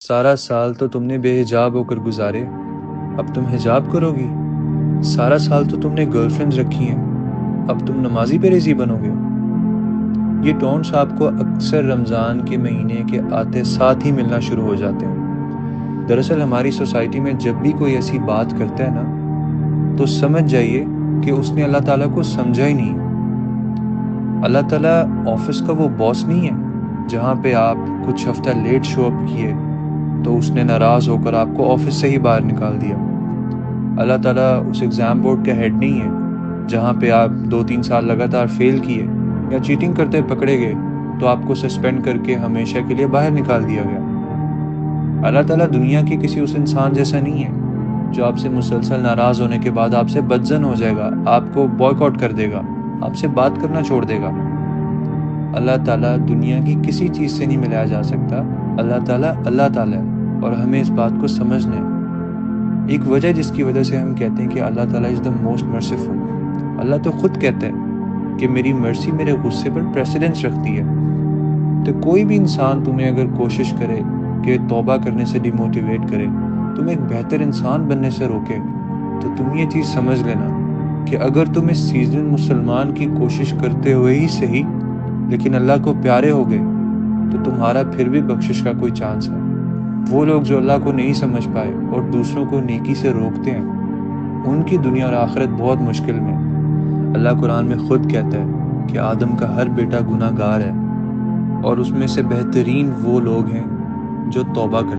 سارا سال تو تم نے بے حجاب ہو کر گزارے، اب تم حجاب کرو گی؟ سارا سال تو تم نے گرل فرینڈز رکھی ہیں، اب تم نمازی پرہیزی بنو گے؟ یہ ٹونٹس آپ کو اکثر رمضان کے مہینے کے آتے ساتھ ہی ملنا شروع ہو جاتے ہیں۔ دراصل ہماری سوسائٹی میں جب بھی کوئی ایسی بات کرتا ہے نا، تو سمجھ جائیے کہ اس نے اللہ تعالیٰ کو سمجھا ہی نہیں۔ اللہ تعالیٰ آفس کا وہ باس نہیں ہے جہاں پہ آپ کچھ ہفتہ لیٹ شو اپ کیے تو اس نے ناراض ہو کر آپ کو آفس سے ہی باہر نکال دیا۔ اللہ تعالیٰ اس ایگزام بورڈ کا ہیڈ نہیں ہے جہاں پہ آپ 2-3 سال لگاتار فیل کیے یا چیٹنگ کرتے پکڑے گئے تو آپ کو سسپینڈ کر کے ہمیشہ کے لیے باہر نکال دیا گیا۔ اللہ تعالیٰ دنیا کے کسی اس انسان جیسا نہیں ہے جو آپ سے مسلسل ناراض ہونے کے بعد آپ سے بدظن ہو جائے گا، آپ کو بوائیک آؤٹ کر دے گا، آپ سے بات کرنا چھوڑ دے گا۔ اللہ تعالیٰ دنیا کی کسی چیز سے نہیں ملایا جا سکتا۔ اللہ تعالیٰ ہے اور ہمیں اس بات کو سمجھنا ہے۔ ایک وجہ جس کی وجہ سے ہم کہتے ہیں کہ اللہ تعالیٰ از دا موسٹ مرسیفل، اللہ تو خود کہتا ہے کہ میری مرسی میرے غصے پر پریسیڈنس رکھتی ہے۔ تو کوئی بھی انسان تمہیں اگر کوشش کرے کہ توبہ کرنے سے ڈیموٹیویٹ کرے، تم ایک بہتر انسان بننے سے روکے، تو تم یہ چیز سمجھ لینا کہ اگر تم اس سیزن مسلمان کی کوشش کرتے ہوئے ہی صحیح لیکن اللہ کو پیارے ہو گئے تو تمہارا پھر بھی بخشش کا کوئی چانس ہے۔ وہ لوگ جو اللہ کو نہیں سمجھ پائے اور دوسروں کو نیکی سے روکتے ہیں، ان کی دنیا اور آخرت بہت مشکل میں۔ اللہ قرآن میں خود کہتا ہے کہ آدم کا ہر بیٹا گناہ گار ہے، اور اس میں سے بہترین وہ لوگ ہیں جو توبہ کرتے ہیں۔